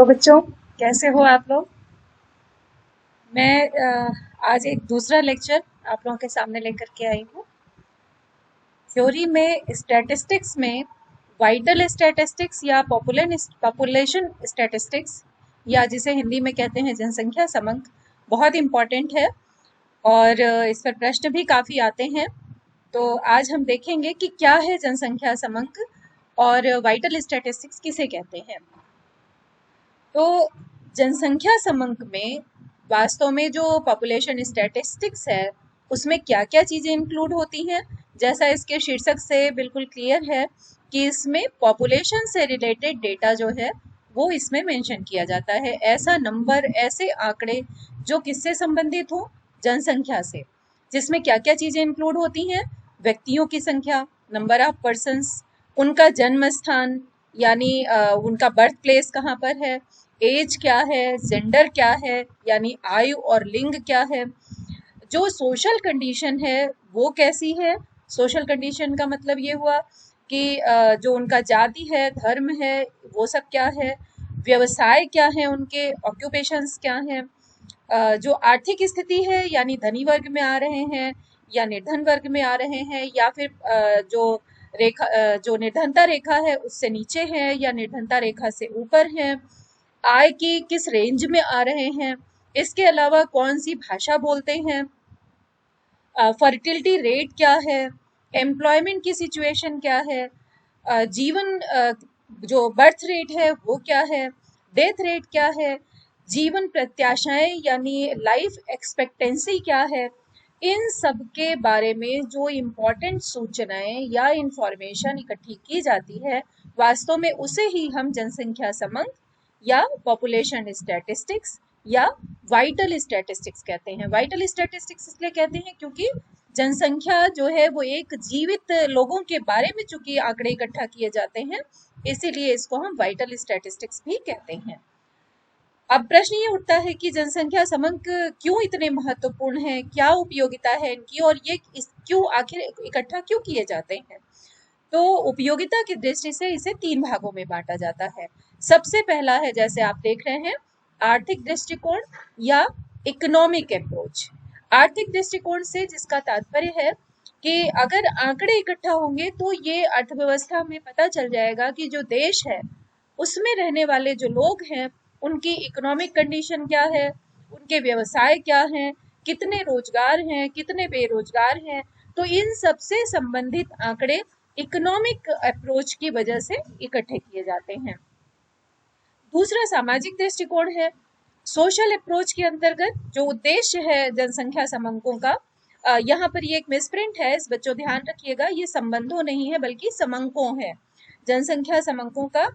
तो बच्चों, कैसे हो आप लोग। मैं आज एक दूसरा लेक्चर आप लोगों के सामने लेकर के आई हूँ। थ्योरी में स्टैटिस्टिक्स में वाइटल स्टैटिस्टिक्स या पॉपुलेशन स्टैटिस्टिक्स या जिसे हिंदी में कहते हैं जनसंख्या समंक बहुत इम्पॉर्टेंट है। और इस पर प्रश्न भी काफ़ी आते हैं। तो आज हम देखेंगे कि क्या है जनसंख्या समंक और वाइटल स्टैटिस्टिक्स किसे कहते हैं। तो जनसंख्या समंक में वास्तव में जो पॉपुलेशन स्टैटिस्टिक्स है उसमें क्या क्या चीज़ें इंक्लूड होती हैं। जैसा इसके शीर्षक से बिल्कुल क्लियर है कि इसमें पॉपुलेशन से रिलेटेड डेटा जो है वो इसमें मेंशन किया जाता है। ऐसा नंबर, ऐसे आंकड़े जो किससे संबंधित हो, जनसंख्या से। जिसमें क्या क्या चीज़ें इंक्लूड होती हैं, व्यक्तियों की संख्या, नंबर ऑफ पर्सन्स, उनका जन्म स्थान यानी उनका बर्थ प्लेस कहाँ पर है, एज क्या है, जेंडर क्या है यानी आयु और लिंग क्या है, जो सोशल कंडीशन है वो कैसी है। सोशल कंडीशन का मतलब ये हुआ कि जो उनका जाति है, धर्म है, वो सब क्या है, व्यवसाय क्या है, उनके ऑक्यूपेशंस क्या हैं, जो आर्थिक स्थिति है यानी धनी वर्ग में आ रहे हैं या निर्धन वर्ग में आ रहे हैं, या फिर जो निर्धनता रेखा है उससे नीचे है या निर्धनता रेखा से ऊपर है, आय की किस रेंज में आ रहे हैं, इसके अलावा कौन सी भाषा बोलते हैं, फर्टिलिटी रेट क्या है, एम्प्लॉयमेंट की सिचुएशन क्या है, जो बर्थ रेट है वो क्या है, डेथ रेट क्या है, जीवन प्रत्याशाएं यानी लाइफ एक्सपेक्टेंसी क्या है। इन सब के बारे में जो इम्पोर्टेंट सूचनाएं या इंफॉर्मेशन इकट्ठी की जाती है, वास्तव में उसे ही हम जनसंख्या समंक या पॉपुलेशन स्टैटिस्टिक्स या वाइटल स्टैटिस्टिक्स कहते हैं। वाइटल स्टैटिस्टिक्स इसलिए कहते हैं क्योंकि जनसंख्या जो है वो एक जीवित लोगों के बारे में चूंकि आंकड़े इकट्ठा किए जाते हैं, इसीलिए इसको हम वाइटल स्टैटिस्टिक्स भी कहते हैं। अब प्रश्न ये उठता है कि जनसंख्या समंक क्यों इतने महत्वपूर्ण हैं, क्या उपयोगिता है इनकी, और ये क्यों आखिर इकट्ठा क्यों किए जाते हैं। तो उपयोगिता की दृष्टि से इसे 3 भागों में बांटा जाता है। सबसे पहला है, जैसे आप देख रहे हैं, आर्थिक दृष्टिकोण या इकोनॉमिक अप्रोच। आर्थिक दृष्टिकोण से जिसका तात्पर्य है कि अगर आंकड़े इकट्ठा होंगे तो ये अर्थव्यवस्था में पता चल जाएगा कि जो देश है उसमें रहने वाले जो लोग हैं उनकी इकोनॉमिक कंडीशन क्या है, उनके व्यवसाय क्या हैं, कितने रोजगार हैं, कितने बेरोजगार हैं। तो इन सब से संबंधित आंकड़े इकोनॉमिक अप्रोच की वजह से इकट्ठे किए जाते हैं। दूसरा सामाजिक दृष्टिकोण है। सोशल अप्रोच के अंतर्गत जो उद्देश्य है जनसंख्या समंकों का, यहाँ पर ये एक मिसप्रिंट है, इस बच्चों ध्यान रखिएगा, ये संबंधों नहीं है बल्कि समंकों है। जनसंख्या समंकों का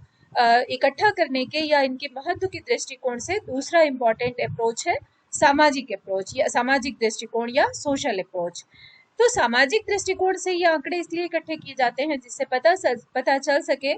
इकट्ठा करने के या इनके महत्व की दृष्टिकोण से दूसरा इंपॉर्टेंट अप्रोच है सामाजिक अप्रोच या सामाजिक दृष्टिकोण या सोशल अप्रोच। तो सामाजिक दृष्टिकोण से ये आंकड़े इसलिए इकट्ठे किए जाते हैं जिससे पता चल सके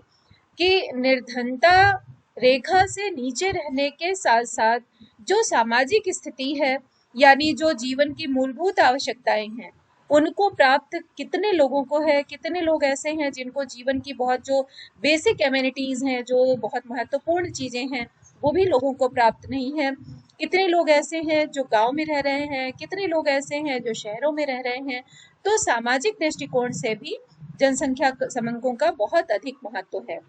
कि निर्धनता रेखा से नीचे रहने के साथ साथ जो सामाजिक स्थिति है यानी जो जीवन की मूलभूत आवश्यकताएं हैं उनको प्राप्त कितने लोगों को है, कितने लोग ऐसे हैं जिनको जीवन की बहुत जो बेसिक एमिनिटीज हैं, जो बहुत महत्वपूर्ण चीजें हैं, वो भी लोगों को प्राप्त नहीं है। कितने लोग ऐसे हैं जो गांव में रह रहे हैं, कितने लोग ऐसे हैं जो शहरों में रह रहे हैं। तो सामाजिक दृष्टिकोण से भी जनसंख्या समंकों का बहुत अधिक महत्व है।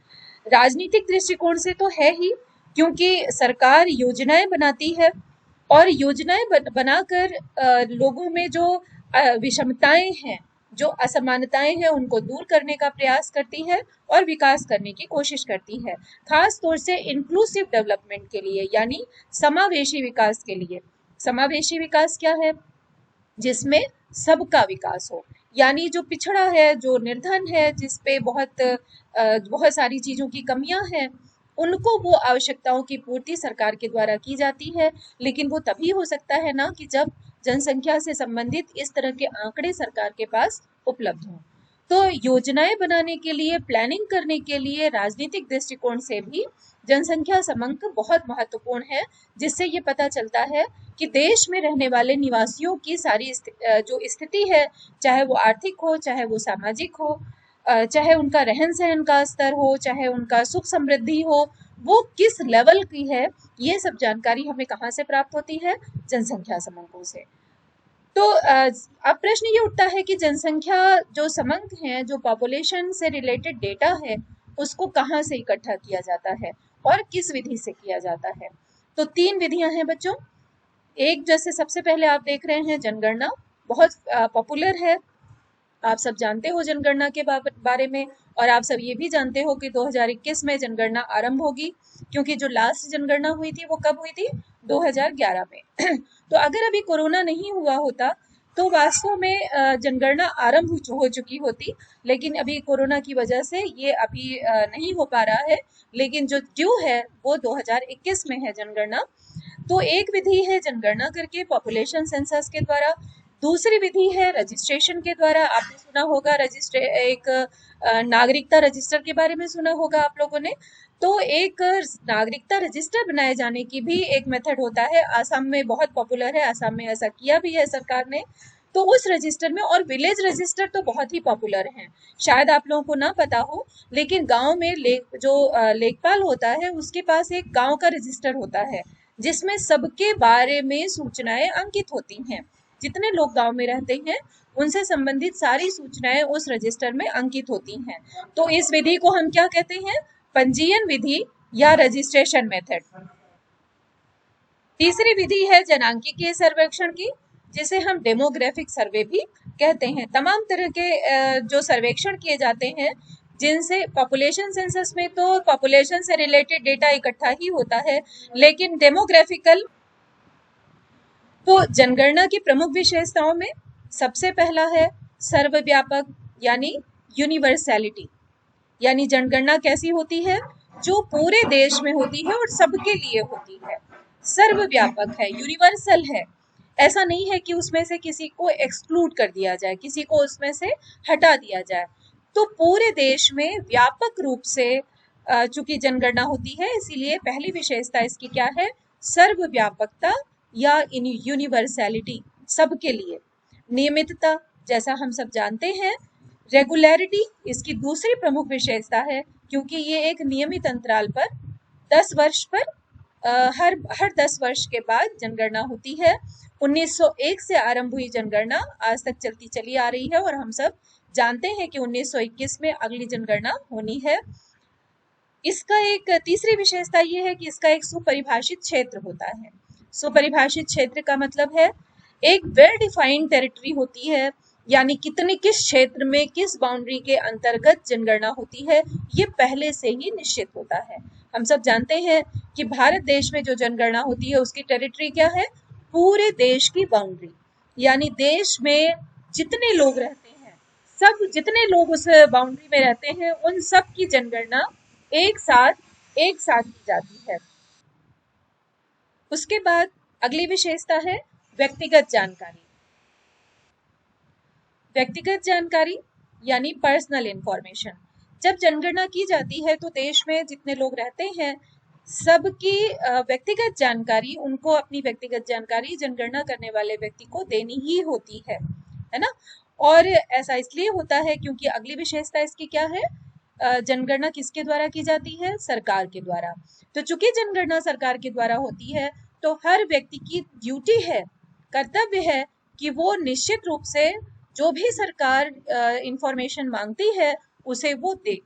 राजनीतिक दृष्टिकोण से तो है ही, क्योंकि सरकार योजनाएं बनाती है और योजनाएं बनाकर लोगों में जो विषमताएं हैं, जो असमानताएं हैं, उनको दूर करने का प्रयास करती है और विकास करने की कोशिश करती है, खास तौर से इंक्लूसिव डेवलपमेंट के लिए यानी समावेशी विकास के लिए। समावेशी विकास क्या है? जिसमें सबका विकास हो, यानी जो पिछड़ा है, जो निर्धन है, जिसपे बहुत सारी चीजों की कमियां हैं, उनको वो आवश्यकताओं की पूर्ति सरकार के द्वारा की जाती है। लेकिन वो तभी हो सकता है ना कि जब जनसंख्या से संबंधित इस तरह के आंकड़े सरकार के पास उपलब्ध हों। तो योजनाएं बनाने के लिए, प्लानिंग करने के लिए राजनीतिक दृष्टिकोण से भी जनसंख्या समंक बहुत महत्वपूर्ण है, जिससे ये पता चलता है कि देश में रहने वाले निवासियों की सारी जो स्थिति है, चाहे वो आर्थिक हो, चाहे वो सामाजिक हो, चाहे उनका रहन सहन का स्तर हो, चाहे उनका सुख समृद्धि हो, वो किस लेवल की है, ये सब जानकारी हमें कहाँ से प्राप्त होती है? जनसंख्या समंकों से। तो अब प्रश्न ये उठता है कि जनसंख्या जो समंक है, जो पॉपुलेशन से रिलेटेड डेटा है, उसको कहाँ से इकट्ठा किया जाता है और किस विधि से किया जाता है? तो 3 विधियां हैं बच्चों। एक, जैसे सबसे पहले आप देख रहे हैं जनगणना, बहुत पॉपुलर है, आप सब जानते हो जनगणना के बारे में, और आप सब ये भी जानते हो कि 2021 में जनगणना आरंभ होगी, क्योंकि जो लास्ट जनगणना हुई थी वो कब हुई थी? 2011 में। तो अगर अभी कोरोना नहीं हुआ होता तो वास्तव में जनगणना आरंभ हो चुकी होती, लेकिन अभी कोरोना की वजह से ये अभी नहीं हो पा रहा है, लेकिन जो ड्यू है वो 2021 में है जनगणना। तो एक विधि है जनगणना करके, पॉपुलेशन सेंसस के द्वारा। दूसरी विधि है रजिस्ट्रेशन के द्वारा। आपने सुना होगा नागरिकता रजिस्टर के बारे में सुना होगा आप लोगों ने। तो एक नागरिकता रजिस्टर बनाए जाने की भी एक मेथड होता है, आसाम में बहुत पॉपुलर है, आसाम में ऐसा किया भी है सरकार ने। तो उस रजिस्टर में, और विलेज रजिस्टर तो बहुत ही पॉपुलर हैं, शायद आप लोगों को ना पता हो, लेकिन गांव में लेखपाल होता है, उसके पास एक गांव का रजिस्टर होता है, जिसमें सबके बारे में सूचनाएं अंकित होती हैं। जितने लोग गांव में रहते हैं उनसे संबंधित सारी सूचनाएं उस रजिस्टर में अंकित होती हैं। तो इस विधि को हम क्या कहते हैं? पंजीयन विधि या रजिस्ट्रेशन मेथड। तीसरी विधि है जनांकीय सर्वेक्षण की, जिसे हम डेमोग्राफिक सर्वे भी कहते हैं। तमाम तरह के जो सर्वेक्षण किए जाते हैं, जिनसे पॉपुलेशन सेंसस में तो पॉपुलेशन से रिलेटेड डेटा इकट्ठा ही होता है, लेकिन डेमोग्राफिकल, तो जनगणना की प्रमुख विशेषताओं में सबसे पहला है सर्वव्यापक यानी यूनिवर्सैलिटी। यानी जनगणना कैसी होती है? जो पूरे देश में होती है और सबके लिए होती है। सर्वव्यापक है, यूनिवर्सल है। ऐसा नहीं है कि उसमें से किसी को एक्सक्लूड कर दिया जाए, किसी को उसमें से हटा दिया जाए। तो पूरे देश में व्यापक रूप से चूंकि जनगणना होती है, इसीलिए पहली विशेषता इसकी क्या है? सर्वव्यापकता या यूनिवर्सैलिटी, सबके लिए। नियमितता, जैसा हम सब जानते हैं। रेगुलरिटी इसकी दूसरी प्रमुख विशेषता है, क्योंकि ये एक नियमित अंतराल पर 10 वर्ष पर हर 10 वर्ष के बाद जनगणना होती है। 1901 से आरंभ हुई जनगणना आज तक चलती चली आ रही है, और हम सब जानते हैं कि 1921 में अगली जनगणना होनी है। इसका एक तीसरी विशेषता ये है कि इसका एक सुपरिभाषित क्षेत्र होता है। सुपरिभाषित क्षेत्र का मतलब है एक वेल डिफाइंड टेरिटरी होती है, यानी किस क्षेत्र में किस बाउंड्री के अंतर्गत जनगणना होती है, ये पहले से ही निश्चित होता है। हम सब जानते हैं कि भारत देश में जो जनगणना होती है उसकी टेरिटरी क्या है? पूरे देश की बाउंड्री, यानी देश में जितने लोग रहते हैं, सब जितने लोग उस बाउंड्री में रहते हैं, उन सब की जनगणना एक साथ की जाती है। उसके बाद अगली विशेषता है व्यक्तिगत जानकारी। व्यक्तिगत जानकारी यानी पर्सनल इंफॉर्मेशन। जब जनगणना की जाती है तो देश में जितने लोग रहते हैं सबकी व्यक्तिगत जानकारी, उनको अपनी व्यक्तिगत जानकारी जनगणना करने वाले व्यक्ति को देनी ही होती है ना। और ऐसा इसलिए होता है क्योंकि अगली विशेषता इसकी क्या है? जनगणना किसके द्वारा की जाती है? सरकार के द्वारा। तो चूंकि जनगणना सरकार के द्वारा होती है, तो हर व्यक्ति की ड्यूटी है, कर्तव्य है कि वो निश्चित रूप से जो भी सरकार इंफॉर्मेशन मांगती है उसे वो दे।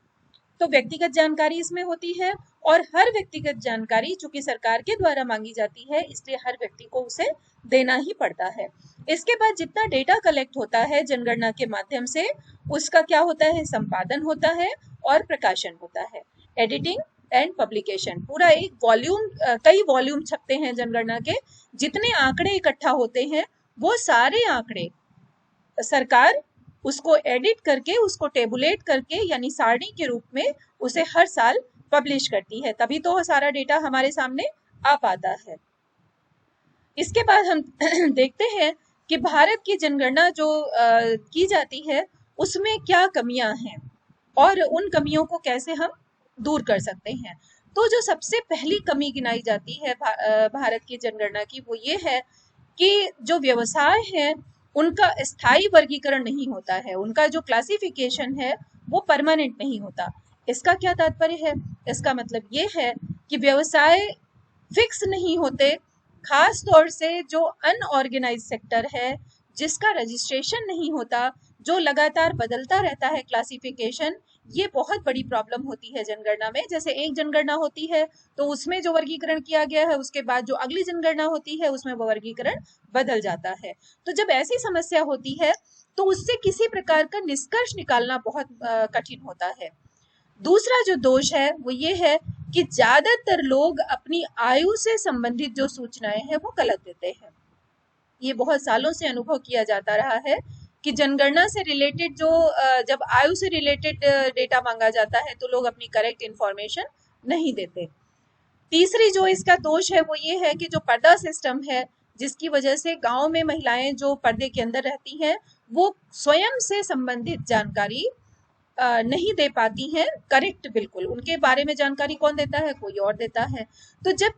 तो व्यक्तिगत जानकारी इसमें होती है, और हर व्यक्तिगत जानकारी चूंकि सरकार के द्वारा मांगी जाती है, इसलिए हर व्यक्ति को उसे देना ही पड़ता है। इसके बाद जितना डेटा कलेक्ट होता है जनगणना के माध्यम से, उसका क्या होता है? संपादन होता है और प्रकाशन होता है, एडिटिंग एंड पब्लिकेशन। पूरा एक वॉल्यूम, कई वॉल्यूम छपते हैं जनगणना के। जितने आंकड़े इकट्ठा होते हैं वो सारे आंकड़े सरकार उसको एडिट करके, उसको टेबुलेट करके, यानी सारणी के रूप में उसे हर साल पब्लिश करती है, तभी तो सारा डेटा हमारे सामने आ पाता है। इसके बाद हम देखते हैं कि भारत की जनगणना जो की जाती है उसमें क्या कमियां हैं और उन कमियों को कैसे हम दूर कर सकते हैं। तो जो सबसे पहली कमी गिनाई जाती है भारत की जनगणना की, वो ये है कि जो व्यवसाय है उनका स्थायी वर्गीकरण नहीं होता है। उनका जो क्लासिफिकेशन है वो परमानेंट नहीं होता। इसका क्या तात्पर्य है? इसका मतलब ये है कि व्यवसाय फिक्स नहीं होते, खास तौर से जो अनऑर्गेनाइज सेक्टर है, जिसका रजिस्ट्रेशन नहीं होता, जो लगातार बदलता रहता है क्लासिफिकेशन, ये बहुत बड़ी प्रॉब्लम होती है जनगणना में। जैसे एक जनगणना होती है तो उसमें जो वर्गीकरण किया गया है, उसके बाद जो अगली जनगणना होती है उसमें वो वर्गीकरण बदल जाता है। तो जब ऐसी समस्या होती है तो उससे किसी प्रकार का निष्कर्ष निकालना बहुत कठिन होता है। दूसरा जो दोष है वो ये है कि ज्यादातर लोग अपनी आयु से संबंधित जो सूचनाएं हैं वो गलत देते हैं। ये बहुत सालों से अनुभव किया जाता रहा है कि जनगणना से रिलेटेड जो जब आयु से रिलेटेड डेटा मांगा जाता है तो लोग अपनी करेक्ट इंफॉर्मेशन नहीं देते। तीसरी जो इसका दोष है वो ये है कि जो पर्दा सिस्टम है, जिसकी वजह से गांव में महिलाएं जो पर्दे के अंदर रहती हैं वो स्वयं से संबंधित जानकारी नहीं दे पाती हैं करेक्ट। बिल्कुल उनके बारे में जानकारी कौन देता है? कोई और देता है। तो जब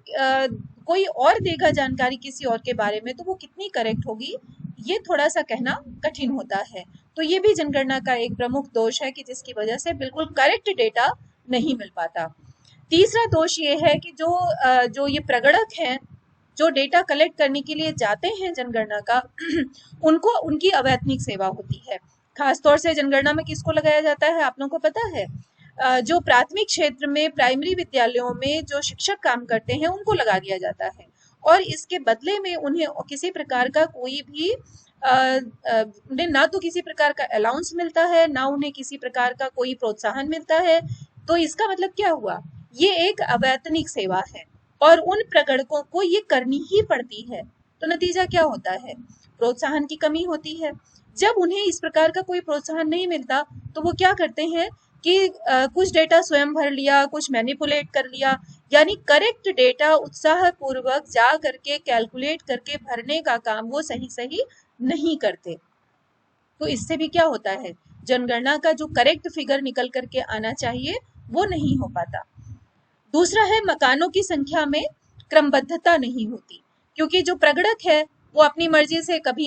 कोई और देगा जानकारी किसी और के बारे में तो वो कितनी करेक्ट होगी, ये थोड़ा सा कहना कठिन होता है। तो ये भी जनगणना का एक प्रमुख दोष है कि जिसकी वजह से बिल्कुल करेक्ट डेटा नहीं मिल पाता। तीसरा दोष ये है कि जो ये प्रगणक हैं, जो डेटा कलेक्ट करने के लिए जाते हैं जनगणना का उनको उनकी अवैतनिक सेवा होती है। खास तौर से जनगणना में किसको लगाया जाता है, आप लोगों को पता है? जो प्राथमिक क्षेत्र में प्राइमरी विद्यालयों में जो शिक्षक काम करते हैं उनको लगा दिया जाता है, और इसके बदले में उन्हें किसी प्रकार का कोई भी उन्हें ना तो किसी प्रकार का अलाउंस मिलता है, ना उन्हें किसी प्रकार का कोई प्रोत्साहन मिलता है। तो इसका मतलब क्या हुआ? ये एक अवैतनिक सेवा है और उन प्रगणकों को ये करनी ही पड़ती है। तो नतीजा क्या होता है? प्रोत्साहन की कमी होती है। जब उन्हें इस प्रकार का कोई प्रोत्साहन नहीं मिलता तो वो क्या करते हैं कि कुछ डेटा स्वयं भर लिया, कुछ मैनिपुलेट कर लिया, यानी करेक्ट डेटा उत्साह पूर्वक जा करके कैलकुलेट करके भरने का काम वो सही सही नहीं करते। तो इससे भी क्या होता है? जनगणना का जो करेक्ट फिगर निकल करके आना चाहिए वो नहीं हो पाता। दूसरा है मकानों की संख्या में क्रमबद्धता नहीं होती, क्योंकि जो प्रगणक है वो अपनी मर्जी से कभी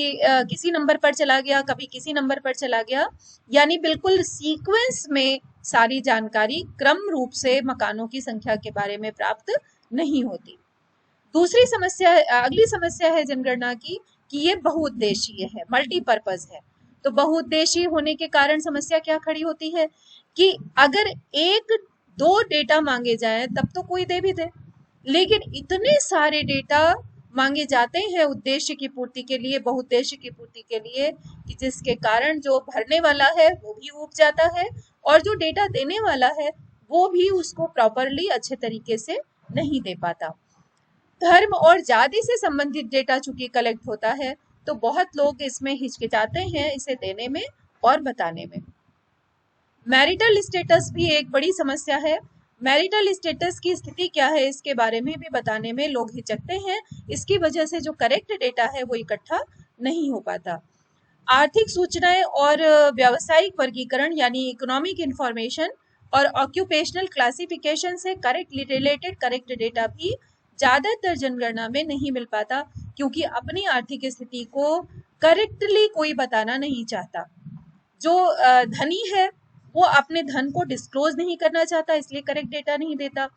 किसी नंबर पर चला गया, कभी किसी नंबर पर चला गया, यानी बिल्कुल सीक्वेंस में सारी जानकारी क्रम रूप से मकानों की संख्या के बारे में प्राप्त नहीं होती। दूसरी समस्या, अगली समस्या है जनगणना की कि ये बहुउद्देशीय है, मल्टीपर्पज है। तो बहुउद्देशीय होने के कारण समस्या क्या खड़ी होती है कि अगर एक दो डेटा मांगे जाए तब तो कोई दे भी दे, लेकिन इतने सारे डेटा मांगे जाते हैं उद्देश्य की पूर्ति के लिए, बहुउद्देश्य की पूर्ति के लिए, कि जिसके कारण जो भरने वाला है वो भी ऊब जाता है और जो डेटा देने वाला है वो भी उसको प्रॉपरली अच्छे तरीके से नहीं दे पाता। धर्म और जाति से संबंधित डेटा चूंकि कलेक्ट होता है तो बहुत लोग इसमें हिचकिचाते हैं इसे देने में और बताने में। मैरिटल स्टेटस भी एक बड़ी समस्या है। मैरिटल स्टेटस की स्थिति क्या है इसके बारे में भी बताने में लोग हिचकते हैं। इसकी वजह से जो करेक्ट डेटा है वो इकट्ठा नहीं हो पाता। आर्थिक सूचनाएं और व्यावसायिक वर्गीकरण यानी इकोनॉमिक इंफॉर्मेशन और ऑक्यूपेशनल क्लासिफिकेशन से रिलेटेड करेक्ट डेटा भी ज्यादातर जनगणना में नहीं मिल पाता, क्योंकि अपनी आर्थिक स्थिति को करेक्टली कोई बताना नहीं चाहता। जो धनी है वो अपने धन को डिस्क्लोज नहीं करना चाहता, इसलिए करेक्ट डेटा नहीं देता।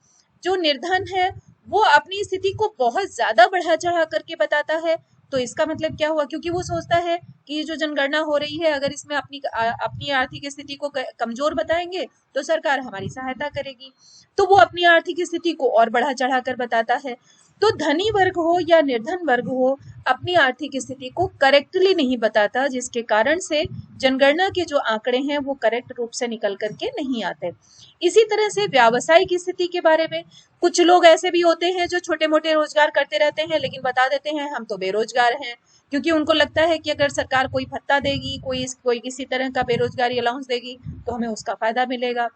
जो निर्धन है वो अपनी स्थिति को बहुत ज्यादा बढ़ा चढ़ा करके बताता है। तो इसका मतलब क्या हुआ? क्योंकि वो सोचता है कि ये जो जनगणना हो रही है, अगर इसमें अपनी आर्थिक स्थिति को कमजोर बताएंगे तो सरकार हमारी सहायता करेगी, तो वो अपनी आर्थिक स्थिति को और बढ़ा चढ़ा कर बताता है। तो धनी वर्ग हो या निर्धन वर्ग हो, अपनी आर्थिक स्थिति को करेक्टली नहीं बताता, जिसके कारण से जनगणना के जो आंकड़े हैं वो करेक्ट रूप से निकल करके नहीं आते। इसी तरह से व्यावसायिक स्थिति के बारे में, कुछ लोग ऐसे भी होते हैं जो छोटे मोटे रोजगार करते रहते हैं लेकिन बता देते हैं हम तो बेरोजगार हैं, क्योंकि उनको लगता है कि अगर सरकार कोई भत्ता देगी, कोई किसी तरह का बेरोजगारी अलाउंस देगी तो हमें उसका फायदा मिलेगा।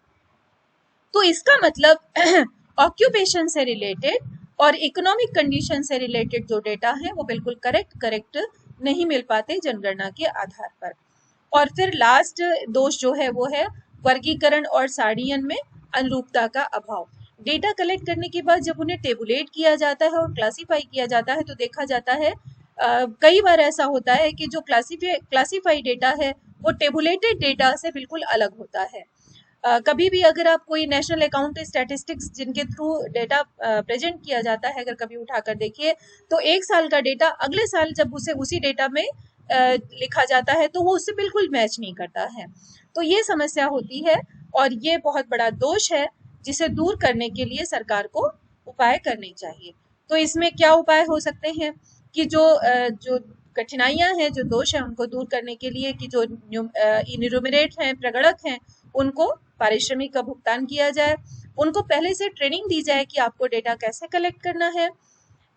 तो इसका मतलब ऑक्यूपेशन से रिलेटेड और इकोनॉमिक कंडीशन से रिलेटेड जो डेटा है वो बिल्कुल करेक्ट नहीं मिल पाते जनगणना के आधार पर। और फिर लास्ट दोष जो है वो है वर्गीकरण और सारणीयन में अनुरूपता का अभाव। डेटा कलेक्ट करने के बाद जब उन्हें टेबुलेट किया जाता है और क्लासिफाई किया जाता है तो देखा जाता है कई बार ऐसा होता है कि जो क्लासिफाई डेटा है वो टेबुलेटेड डेटा से बिल्कुल अलग होता है। कभी भी अगर आप कोई नेशनल अकाउंट स्टैटिस्टिक्स जिनके थ्रू डेटा प्रेजेंट किया जाता है, अगर कभी उठाकर देखिए तो 1 साल का डेटा अगले साल जब उसे उसी डेटा में लिखा जाता है तो वो उससे बिल्कुल मैच नहीं करता है। तो ये समस्या होती है और ये बहुत बड़ा दोष है जिसे दूर करने के लिए सरकार को उपाय करने चाहिए। तो इसमें क्या उपाय हो सकते हैं कि जो कठिनाइयां हैं, जो दोष है, उनको दूर करने के लिए कि जो इन्यूमरेट हैं, प्रगणक हैं, उनको पारिश्रमिक का भुगतान किया जाए, उनको पहले से ट्रेनिंग दी जाए कि आपको डेटा कैसे कलेक्ट करना है,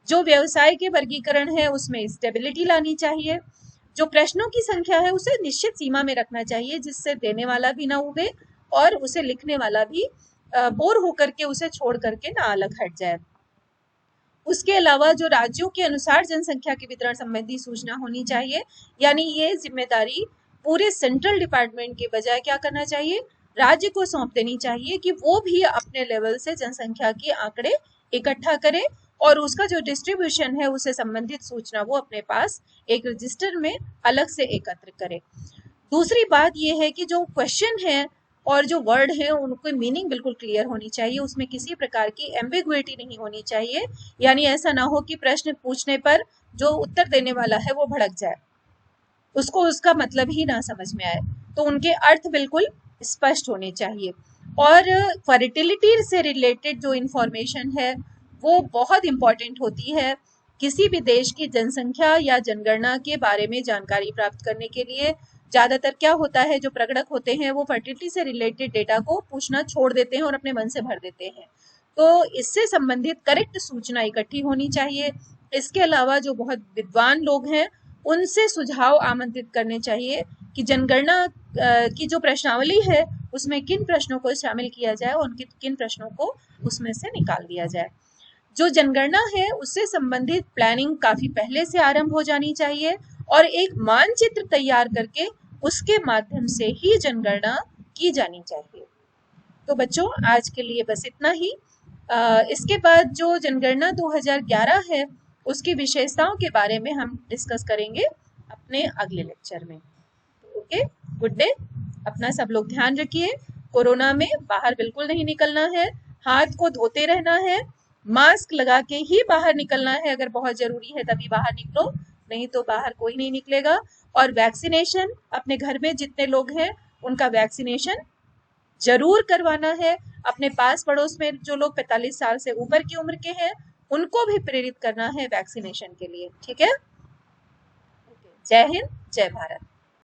जो व्यवसाय के वर्गीकरण है उसमें स्टेबिलिटी लानी चाहिए, जो प्रश्नों की संख्या है उसे निश्चित सीमा में रखना चाहिए जिससे देने वाला भी ना उबे और उसे लिखने वाला भी बोर होकर के उसे छोड़ करके ना अलग हट जाए। उसके अलावा जो राज्यों के अनुसार जनसंख्या के वितरण संबंधी सूचना होनी चाहिए, यानी ये जिम्मेदारी पूरे सेंट्रल डिपार्टमेंट के बजाय क्या करना चाहिए, राज्य को सौंप देनी चाहिए कि वो भी अपने लेवल से जनसंख्या के आंकड़े इकट्ठा करे और उसका जो डिस्ट्रीब्यूशन है उससे संबंधित सूचना वो अपने पास एक रजिस्टर में अलग से एकत्र करे। दूसरी बात यह है कि जो क्वेश्चन है और जो वर्ड है उनकी मीनिंग बिल्कुल क्लियर होनी चाहिए, उसमें किसी प्रकार की एम्बिग्विटी नहीं होनी चाहिए, यानी ऐसा ना हो कि प्रश्न पूछने पर जो उत्तर देने वाला है वो भड़क जाए, उसको उसका मतलब ही ना समझ में आए। तो उनके अर्थ बिल्कुल स्पष्ट होने चाहिए। और फर्टिलिटी से रिलेटेड जो इंफॉर्मेशन है वो बहुत इंपॉर्टेंट होती है किसी भी देश की जनसंख्या या जनगणना के बारे में जानकारी प्राप्त करने के लिए। ज्यादातर क्या होता है, जो प्रगणक होते हैं वो फर्टिलिटी से रिलेटेड डेटा को पूछना छोड़ देते हैं और अपने मन से भर देते हैं। तो इससे संबंधित करेक्ट सूचना इकट्ठी होनी चाहिए। इसके अलावा जो बहुत विद्वान लोग हैं उनसे सुझाव आमंत्रित करने चाहिए कि जनगणना की जो प्रश्नावली है उसमें किन प्रश्नों को शामिल किया जाए और किन प्रश्नों को उसमें से निकाल दिया जाए। जो जनगणना है उससे संबंधित प्लानिंग काफी पहले से आरंभ हो जानी चाहिए और एक मानचित्र तैयार करके उसके माध्यम से ही जनगणना की जानी चाहिए। तो बच्चों आज के लिए बस इतना ही। इसके बाद जो जनगणना 2011 है उसकी विशेषताओं के बारे में हम डिस्कस करेंगे अपने अगले लेक्चर में। Okay, good day. अपना सब लोग ध्यान रखिए, कोरोना में बाहर बिल्कुल नहीं निकलना है, हाथ को धोते रहना है, मास्क लगा के ही बाहर निकलना है, अगर बहुत जरूरी है तभी बाहर निकलो, नहीं तो बाहर कोई नहीं निकलेगा। और वैक्सीनेशन अपने घर में जितने लोग हैं उनका वैक्सीनेशन जरूर करवाना है। अपने पास पड़ोस में जो लोग 45 साल से ऊपर की उम्र के हैं उनको भी प्रेरित करना है वैक्सीनेशन के लिए। ठीक है, जय हिंद, जय भारत।